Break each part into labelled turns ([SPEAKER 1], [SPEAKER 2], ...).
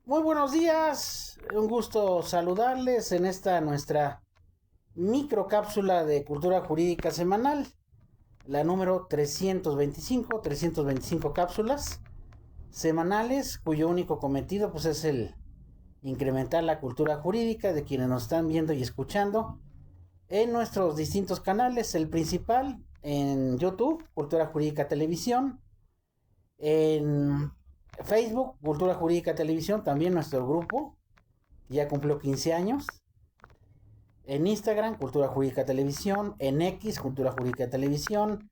[SPEAKER 1] Muy buenos días, un gusto saludarles en esta nuestra microcápsula de cultura jurídica semanal, la número 325 cápsulas semanales cuyo único cometido pues es el incrementar la cultura jurídica de quienes nos están viendo y escuchando en nuestros distintos canales, el principal en YouTube, Cultura Jurídica Televisión, en Facebook, Cultura Jurídica Televisión, también nuestro grupo, ya cumplió 15 años. En Instagram, Cultura Jurídica Televisión. En X, Cultura Jurídica Televisión.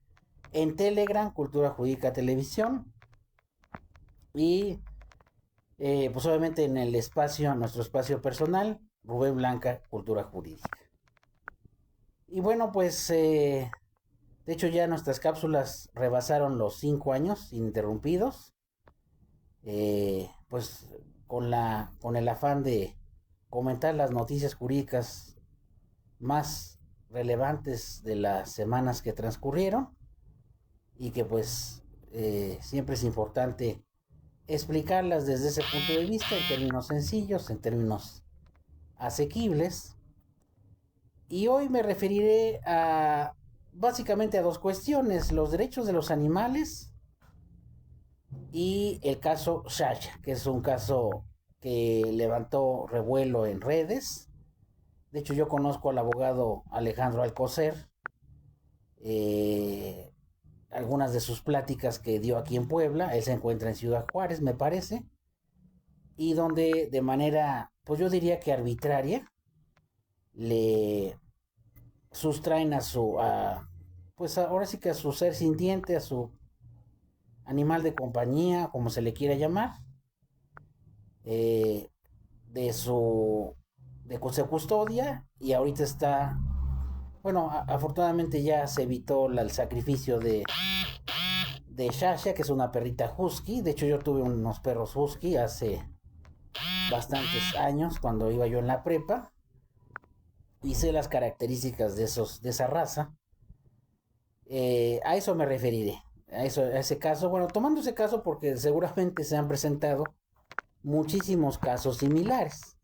[SPEAKER 1] En Telegram, Cultura Jurídica Televisión. Y pues obviamente en el espacio, nuestro espacio personal, Rubén Blanca, Cultura Jurídica. Y bueno, pues de hecho ya nuestras cápsulas rebasaron los 5 años ininterrumpidos. Pues con el afán de comentar las noticias jurídicas más relevantes de las semanas que transcurrieron y que pues siempre es importante explicarlas desde ese punto de vista en términos sencillos, en términos asequibles. Y hoy me referiré a básicamente a dos cuestiones: los derechos de los animales y el caso Sasha, que es un caso que levantó revuelo en redes. De hecho, yo conozco al abogado Alejandro Alcocer, eh, algunas de sus pláticas que dio aquí en Puebla. Él se encuentra en Ciudad Juárez, me parece, y donde de manera, pues yo diría que arbitraria, le sustraen pues ahora sí que a su ser sintiente, a su animal de compañía, como se le quiera llamar, eh, de su custodia, y ahorita está, bueno, afortunadamente ya se evitó el sacrificio de Shasha, que es una perrita husky. De hecho, yo tuve unos perros husky hace bastantes años cuando iba yo en la prepa y sé las características de esa raza. A eso me referiré, a ese caso. Bueno, tomando ese caso porque seguramente se han presentado muchísimos casos similares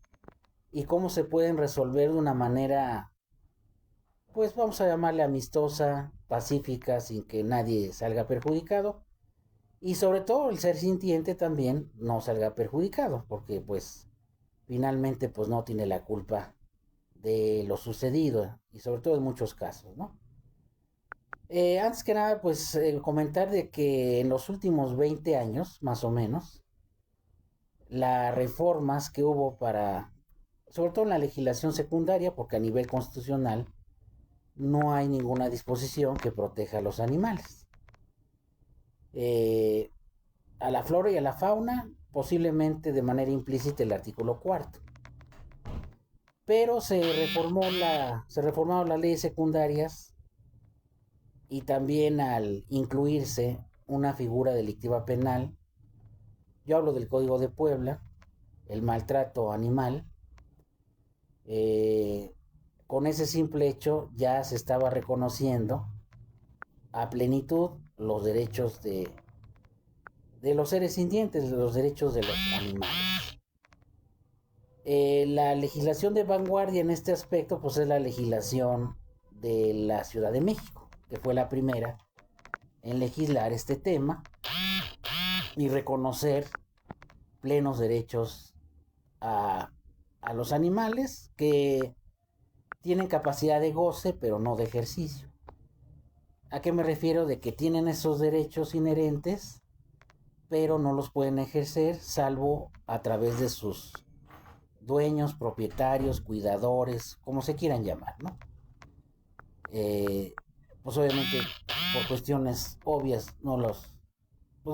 [SPEAKER 1] y cómo se pueden resolver de una manera, pues vamos a llamarle amistosa, pacífica, sin que nadie salga perjudicado. Y sobre todo el ser sintiente también no salga perjudicado, porque pues finalmente pues no tiene la culpa de lo sucedido, y sobre todo en muchos casos, ¿no? Antes que nada, pues comentar de que en los últimos 20 años, más o menos, las reformas que hubo para, sobre todo en la legislación secundaria, porque a nivel constitucional no hay ninguna disposición que proteja a los animales. Eh, a la flora y a la fauna, posiblemente de manera implícita el artículo cuarto. Pero se reformaron las leyes secundarias, y también al incluirse una figura delictiva penal, yo hablo del Código de Puebla, el maltrato animal. eh, con ese simple hecho ya se estaba reconociendo a plenitud los derechos de los seres sintientes, los derechos de los animales. La legislación de vanguardia en este aspecto pues es la legislación de la Ciudad de México, que fue la primera en legislar este tema y reconocer plenos derechos a, a los animales que tienen capacidad de goce pero no de ejercicio. ¿A qué me refiero? De que tienen esos derechos inherentes pero no los pueden ejercer salvo a través de sus dueños, propietarios, cuidadores, como se quieran llamar, ¿no? Eh, pues obviamente por cuestiones obvias pues no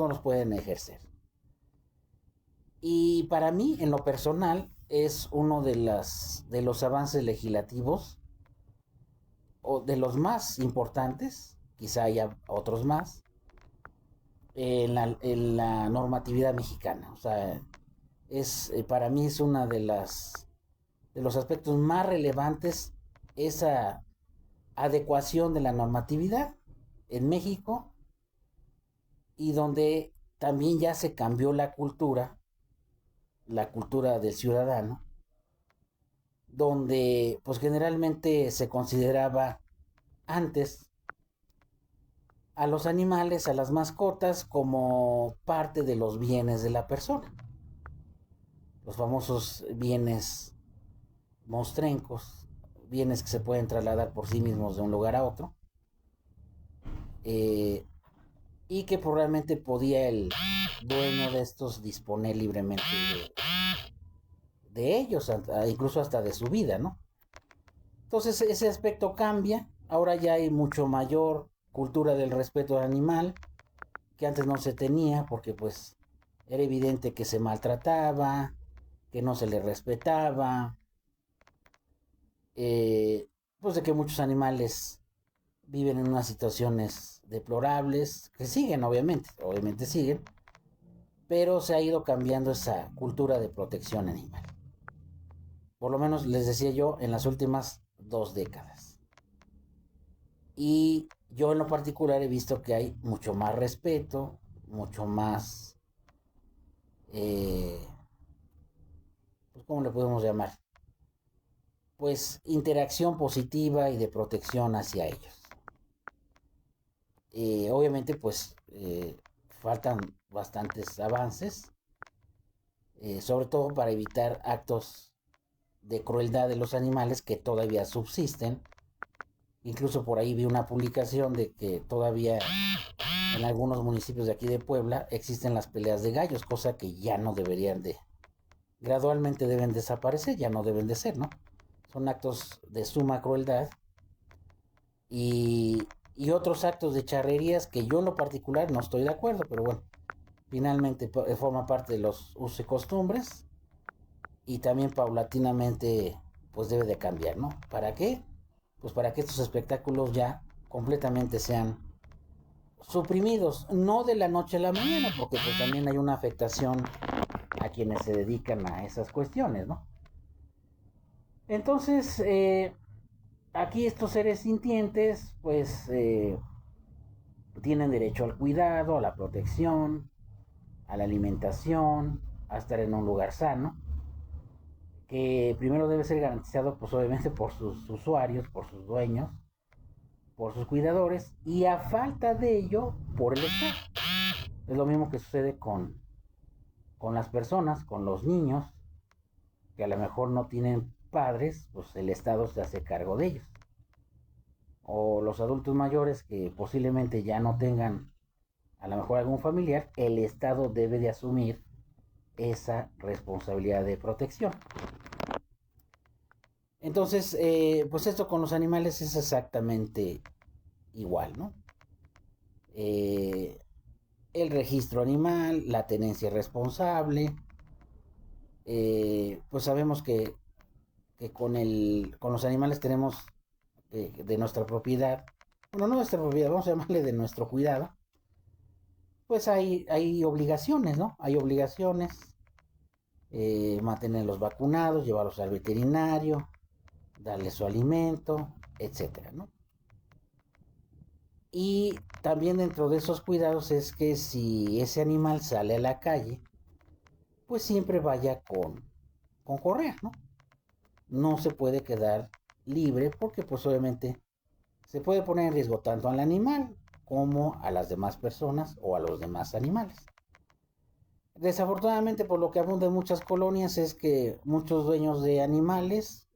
[SPEAKER 1] los pueden ejercer. Y para mí, en lo personal, es uno de los avances legislativos, o de los más importantes, quizá haya otros más, en la normatividad mexicana. O sea, para mí es una de los aspectos más relevantes, esa adecuación de la normatividad en México, y donde también ya se cambió la cultura la cultura del ciudadano, donde pues generalmente se consideraba antes a los animales, a las mascotas, como parte de los bienes de la persona. Los famosos bienes mostrencos, bienes que se pueden trasladar por sí mismos de un lugar a otro, eh, y que probablemente podía el dueño de estos disponer libremente de ellos, incluso hasta de su vida, ¿no? Entonces ese aspecto cambia, ahora ya hay mucho mayor cultura del respeto al animal, que antes no se tenía, porque pues era evidente que se maltrataba, que no se le respetaba, pues de que muchos animales viven en unas situaciones deplorables, que siguen obviamente siguen, pero se ha ido cambiando esa cultura de protección animal. Por lo menos les decía yo en las últimas 2 décadas. Y yo en lo particular he visto que hay mucho más respeto, mucho más, eh, pues, ¿cómo le podemos llamar? Pues interacción positiva y de protección hacia ellos. Obviamente pues faltan bastantes avances, sobre todo para evitar actos de crueldad de los animales que todavía subsisten. Incluso por ahí vi una publicación de que todavía en algunos municipios de aquí de Puebla existen las peleas de gallos, cosa que ya no deberían de, gradualmente deben desaparecer, ya no deben de ser, ¿no? Son actos de suma crueldad y, y otros actos de charrerías que yo en lo particular no estoy de acuerdo, pero bueno, finalmente forma parte de los usos y costumbres y también paulatinamente pues debe de cambiar, ¿no? ¿Para qué? Pues para que estos espectáculos ya completamente sean suprimidos, no de la noche a la mañana, porque pues también hay una afectación a quienes se dedican a esas cuestiones, ¿no? Entonces, aquí estos seres sintientes, pues, tienen derecho al cuidado, a la protección, a la alimentación, a estar en un lugar sano, que primero debe ser garantizado, pues, obviamente, por sus usuarios, por sus dueños, por sus cuidadores, y a falta de ello, por el Estado. Es lo mismo que sucede con las personas, con los niños, que a lo mejor no tienen padres, pues el Estado se hace cargo de ellos. O los adultos mayores que posiblemente ya no tengan a lo mejor algún familiar, el Estado debe de asumir esa responsabilidad de protección. Entonces, pues esto con los animales es exactamente igual, ¿no? Eh, el registro animal, la tenencia responsable, pues sabemos que con los animales tenemos de nuestra propiedad, bueno, no nuestra propiedad, vamos a llamarle de nuestro cuidado, pues hay obligaciones, ¿no? Hay obligaciones, mantenerlos vacunados, llevarlos al veterinario, darles su alimento, etcétera, ¿no? Y también dentro de esos cuidados es que si ese animal sale a la calle, pues siempre vaya con correa, ¿no? No se puede quedar libre porque pues obviamente se puede poner en riesgo tanto al animal como a las demás personas o a los demás animales. Desafortunadamente, por lo que abunda en muchas colonias es que muchos dueños de animales,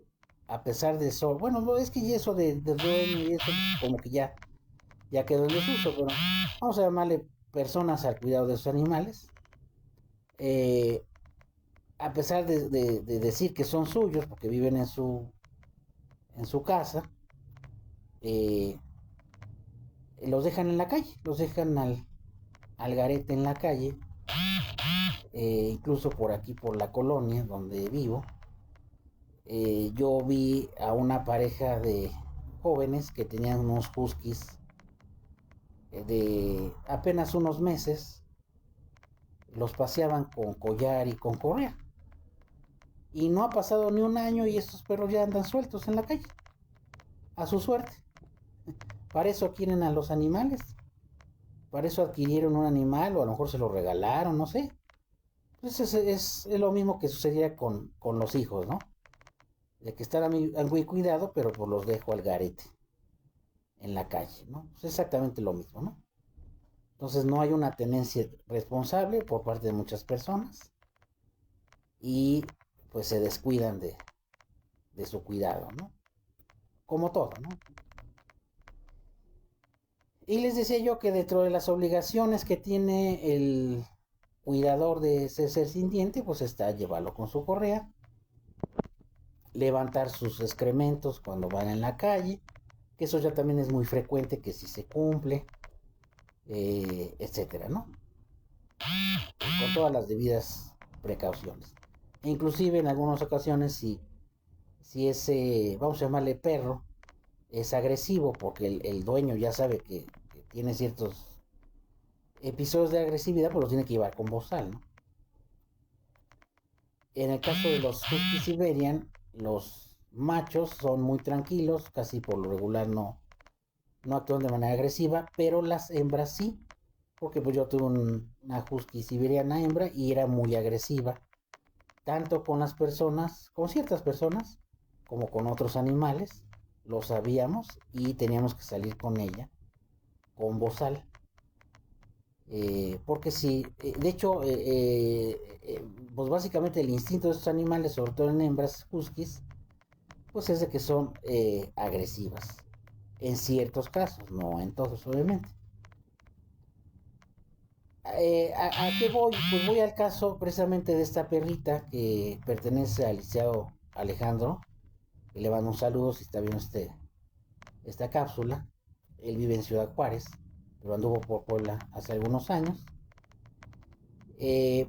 [SPEAKER 1] a pesar de eso, bueno, no es que eso de dueño y eso como que ya quedó en desuso, pero vamos a llamarle personas al cuidado de sus animales, eh, a pesar de decir que son suyos porque viven en su casa, eh, los dejan en la calle, los dejan al garete en la calle, incluso por aquí, por la colonia donde vivo. Yo vi a una pareja de jóvenes que tenían unos huskies de apenas unos meses, los paseaban con collar y con correa. Y no ha pasado ni un año y estos perros ya andan sueltos en la calle, a su suerte. Para eso quieren a los animales, para eso adquirieron un animal o a lo mejor se lo regalaron, no sé. Pues es lo mismo que sucedía con los hijos, ¿no? De que están a mi cuidado, pero pues los dejo al garete en la calle, ¿no? Es exactamente lo mismo, ¿no? Entonces no hay una tenencia responsable por parte de muchas personas y pues se descuidan de su cuidado, ¿no? Como todo, ¿no? Y les decía yo que dentro de las obligaciones que tiene el cuidador de ese ser sintiente, pues está llevarlo con su correa, levantar sus excrementos cuando van en la calle, que eso ya también es muy frecuente que si se cumple, etcétera, ¿no? Con todas las debidas precauciones. E inclusive en algunas ocasiones si ese, vamos a llamarle perro, es agresivo porque el dueño ya sabe que tiene ciertos episodios de agresividad, pues los tiene que llevar con bozal, ¿no? En el caso de los Husky Siberian, los machos son muy tranquilos, casi por lo regular no actúan de manera agresiva, pero las hembras sí, porque pues yo tuve una Husky Siberiana hembra y era muy agresiva, tanto con las personas, con ciertas personas, como con otros animales, lo sabíamos y teníamos que salir con ella, con bozal. Porque sí, de hecho, pues básicamente el instinto de estos animales, sobre todo en hembras huskies, pues es de que son agresivas. En ciertos casos, no en todos, obviamente. ¿A qué voy? Pues voy al caso precisamente de esta perrita que pertenece al licenciado Alejandro, que le mando un saludo si está viendo esta cápsula. Él vive en Ciudad Juárez, pero anduvo por Puebla hace algunos años.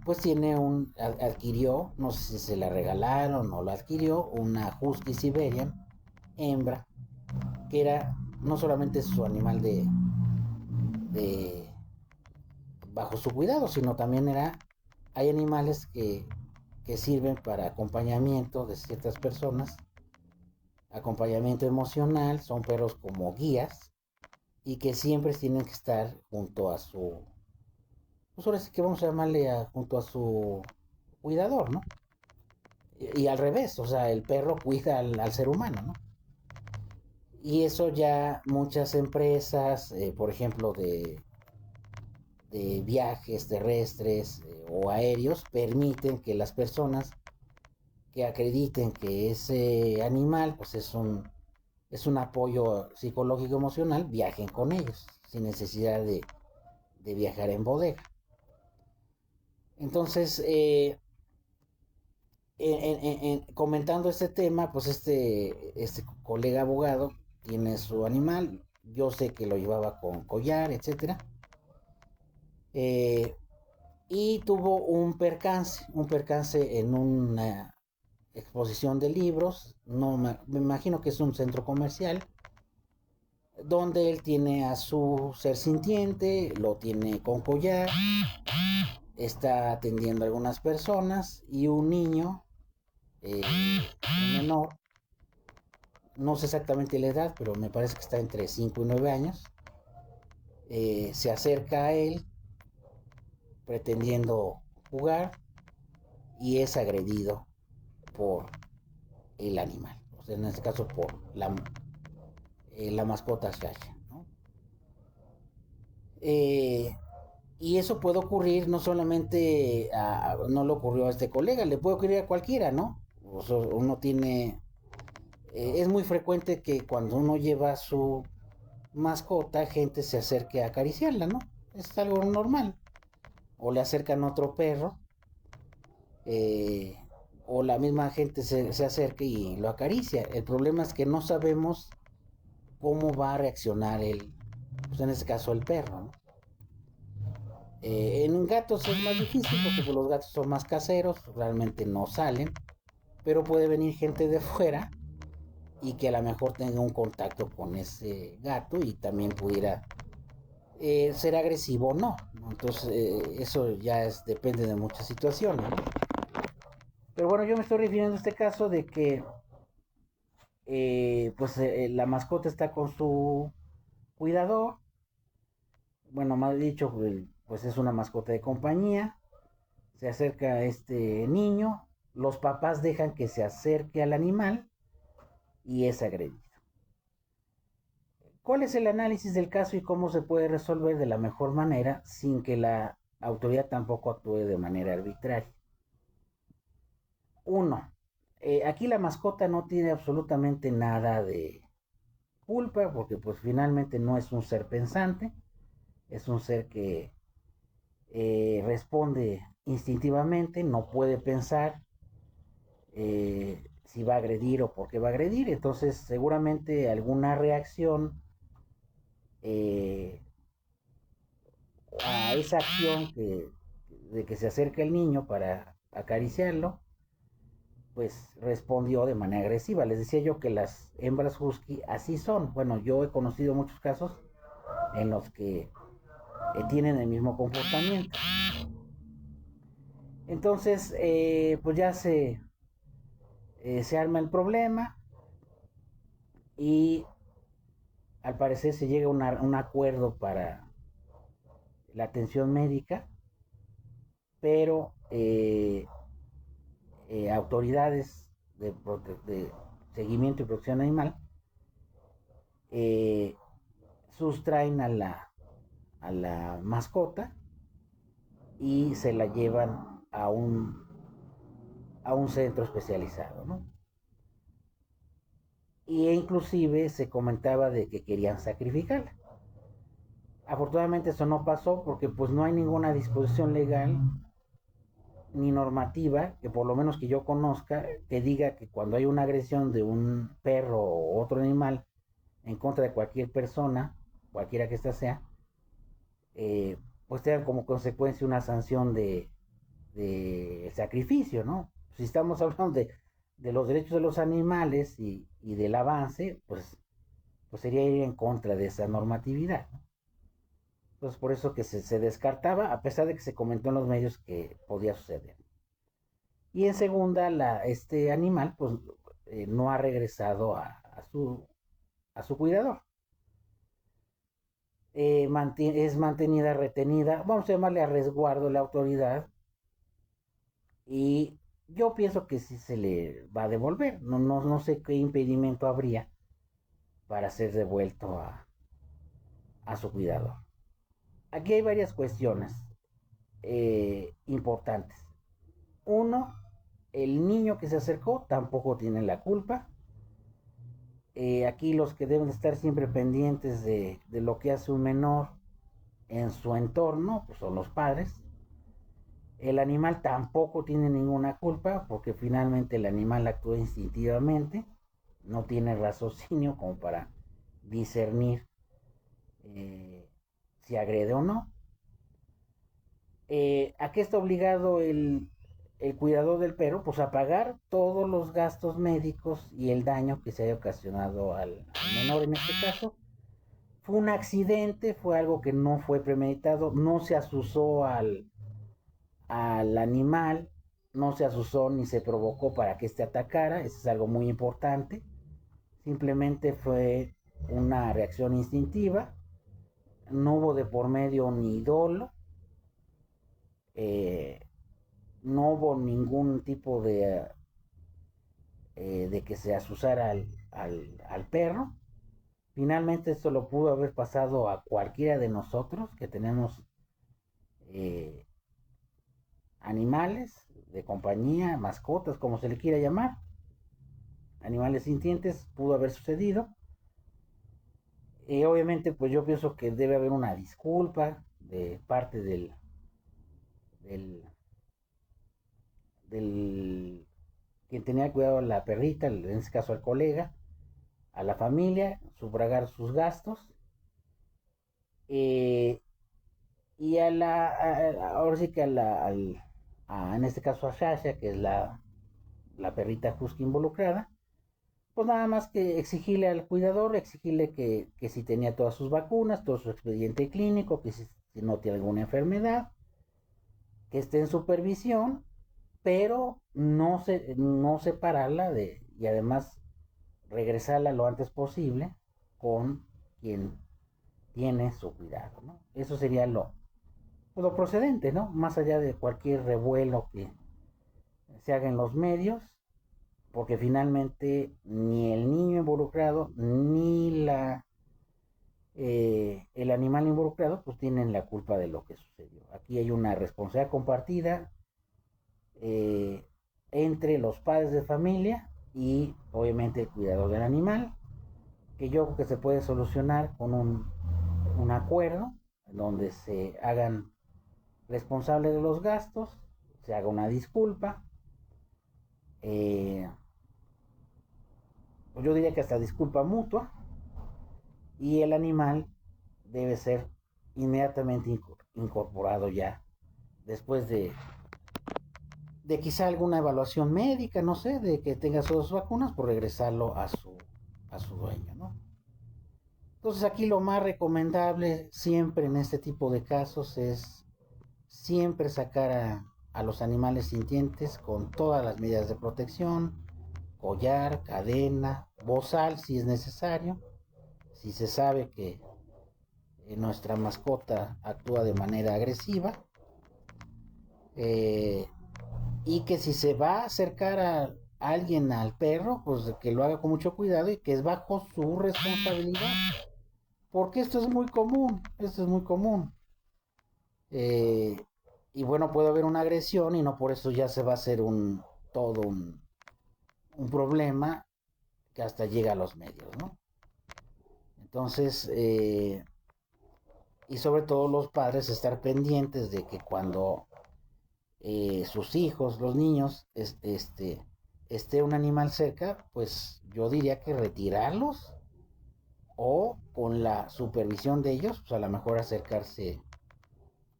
[SPEAKER 1] Pues adquirió, no sé si se la regalaron o lo adquirió, una Husky Siberian hembra, que era no solamente su animal de bajo su cuidado, sino también hay animales que sirven para acompañamiento de ciertas personas, acompañamiento emocional, son perros como guías y que siempre tienen que estar junto a pues ahora sí que vamos a llamarle junto a su cuidador, ¿no? Y al revés, o sea, el perro cuida al ser humano, ¿no? Y eso ya muchas empresas, por ejemplo, de viajes terrestres o aéreos, permiten que las personas que acrediten que ese animal pues es un apoyo psicológico emocional, viajen con ellos, sin necesidad de viajar en bodega. Entonces, comentando este tema, pues este colega abogado tiene su animal, yo sé que lo llevaba con collar, etcétera, eh, y tuvo un percance en una exposición de libros, no me imagino que es un centro comercial, donde él tiene a su ser sintiente, lo tiene con collar, está atendiendo a algunas personas y un niño, un menor, no sé exactamente la edad, pero me parece que está entre 5 y 9 años, se acerca a él pretendiendo jugar y es agredido por el animal, o sea, en este caso por la mascota Shasha, ¿no? Eh, y eso puede ocurrir no solamente, no le ocurrió a este colega, le puede ocurrir a cualquiera, ¿no? O sea, uno tiene, es muy frecuente que cuando uno lleva a su mascota, gente se acerque a acariciarla, ¿no? Es algo normal. O le acercan otro perro, eh, o la misma gente se acerca y lo acaricia. El problema es que no sabemos cómo va a reaccionar pues en este caso el perro, ¿no? En gatos es más difícil porque pues, los gatos son más caseros, realmente no salen, pero puede venir gente de fuera y que a lo mejor tenga un contacto con ese gato y también pudiera ser agresivo o no, ¿no? Entonces eso ya depende de muchas situaciones, ¿no? Pero bueno, yo me estoy refiriendo a este caso de que pues la mascota está con su cuidador, bueno, más dicho, pues es una mascota de compañía, Se acerca a este niño, los papás dejan que se acerque al animal y es agredido. ¿Cuál es el análisis del caso y cómo se puede resolver de la mejor manera sin que la autoridad tampoco actúe de manera arbitraria? Uno, aquí la mascota no tiene absolutamente nada de culpa porque pues finalmente no es un ser pensante, es un ser que responde instintivamente, no puede pensar si va a agredir o por qué va a agredir, entonces seguramente alguna reacción eh, a esa acción de que se acerca el niño para acariciarlo, pues respondió de manera agresiva. Les decía yo que las hembras husky así son. Bueno, yo he conocido muchos casos en los que tienen el mismo comportamiento. Entonces, pues ya se arma el problema y al parecer se llega a un acuerdo para la atención médica, pero autoridades de seguimiento y protección animal eh, sustraen a la mascota y se la llevan a un centro especializado, ¿no? Y inclusive se comentaba de que querían sacrificarla. Afortunadamente eso no pasó porque pues no hay ninguna disposición legal ni normativa que por lo menos que yo conozca que diga que cuando hay una agresión de un perro o otro animal en contra de cualquier persona, cualquiera que ésta sea, pues tengan como consecuencia una sanción de sacrificio, ¿no? Si estamos hablando de los derechos de los animales y del avance, pues sería ir en contra de esa normatividad, ¿no? Entonces por eso que se descartaba, a pesar de que se comentó en los medios que podía suceder. Y en segunda, este animal pues no ha regresado a su cuidador. Es mantenida, retenida, vamos a llamarle a resguardo de la autoridad, y yo pienso que sí se le va a devolver. No sé qué impedimento habría para ser devuelto a su cuidador. Aquí hay varias cuestiones importantes. Uno, el niño que se acercó tampoco tiene la culpa. Aquí los que deben estar siempre pendientes de lo que hace un menor en su entorno pues son los padres. El animal tampoco tiene ninguna culpa porque finalmente el animal actúa instintivamente, no tiene raciocinio como para discernir si agrede o no. ¿A qué está obligado el cuidador del perro? Pues a pagar todos los gastos médicos y el daño que se haya ocasionado al menor en este caso. Fue un accidente, fue algo que no fue premeditado, no se asusó al animal, no se asusó ni se provocó para que éste atacara, eso es algo muy importante. Simplemente fue una reacción instintiva, no hubo de por medio ni dolo, eh, no hubo ningún tipo de que se asusara al perro. Finalmente esto lo pudo haber pasado a cualquiera de nosotros que tenemos eh, animales de compañía, mascotas, como se le quiera llamar, animales sintientes, pudo haber sucedido. Y obviamente pues yo pienso que debe haber una disculpa de parte del, del quien tenía cuidado a la perrita, en este caso al colega, a la familia, sufragar sus gastos. Eh, y ahora sí que en este caso a Sasha, que es la perrita husky involucrada, pues nada más que exigirle al cuidador, exigirle que si tenía todas sus vacunas, todo su expediente clínico, que si no tiene alguna enfermedad, que esté en supervisión, pero no separarla y además regresarla lo antes posible con quien tiene su cuidado, ¿no? Eso sería pues, lo procedente, ¿no? Más allá de cualquier revuelo que se haga en los medios, porque finalmente ni el niño involucrado ni el animal involucrado pues tienen la culpa de lo que sucedió. Aquí hay una responsabilidad compartida eh, entre los padres de familia y obviamente el cuidador del animal, que yo creo que se puede solucionar con un acuerdo donde se hagan responsables de los gastos, se haga una disculpa, eh, yo diría que hasta disculpa mutua, y el animal debe ser inmediatamente incorporado ya después de quizá alguna evaluación médica, no sé, de que tenga sus vacunas, por regresarlo a su dueño, ¿no? Entonces aquí lo más recomendable siempre en este tipo de casos es siempre sacar a los animales sintientes con todas las medidas de protección, collar, cadena, bozal si es necesario, si se sabe que nuestra mascota actúa de manera agresiva, eh, y que si se va a acercar a alguien al perro, pues que lo haga con mucho cuidado y que es bajo su responsabilidad, porque esto es muy común. Eh, y bueno, puede haber una agresión y no por eso ya se va a hacer todo un problema que hasta llega a los medios, ¿no? Entonces, y sobre todo los padres estar pendientes de que cuando sus hijos, los niños, esté un animal cerca, pues yo diría que retirarlos o con la supervisión de ellos, pues a lo mejor acercarse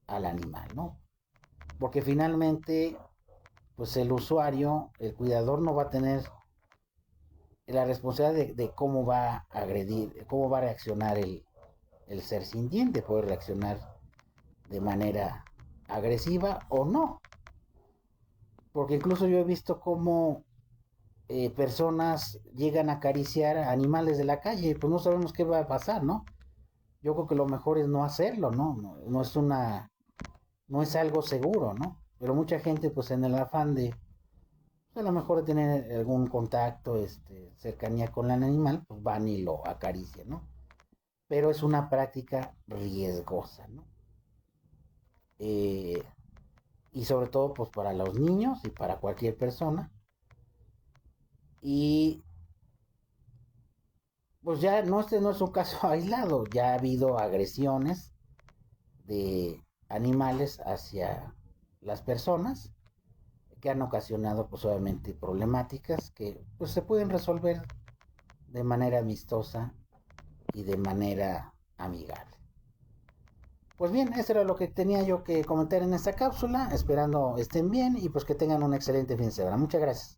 [SPEAKER 1] al animal, ¿no? Porque finalmente, pues el usuario, el cuidador no va a tener la responsabilidad de cómo va a agredir, cómo va a reaccionar el ser sintiente, puede reaccionar de manera agresiva o no. Porque incluso yo he visto cómo personas llegan a acariciar a animales de la calle, pues no sabemos qué va a pasar, ¿no? Yo creo que lo mejor es no hacerlo, ¿no? No es no es algo seguro, ¿no? Pero mucha gente, pues en el afán de, pues, a lo mejor de tener algún contacto, cercanía con el animal, pues van y lo acarician, ¿no? Pero es una práctica riesgosa, ¿no? Eh, y sobre todo, pues para los niños y para cualquier persona. Y pues ya no, este no es un caso aislado, ya ha habido agresiones de animales hacia las personas que han ocasionado pues obviamente problemáticas que pues se pueden resolver de manera amistosa y de manera amigable. Pues bien, eso era lo que tenía yo que comentar en esta cápsula, esperando estén bien y pues que tengan un excelente fin de semana. Muchas gracias.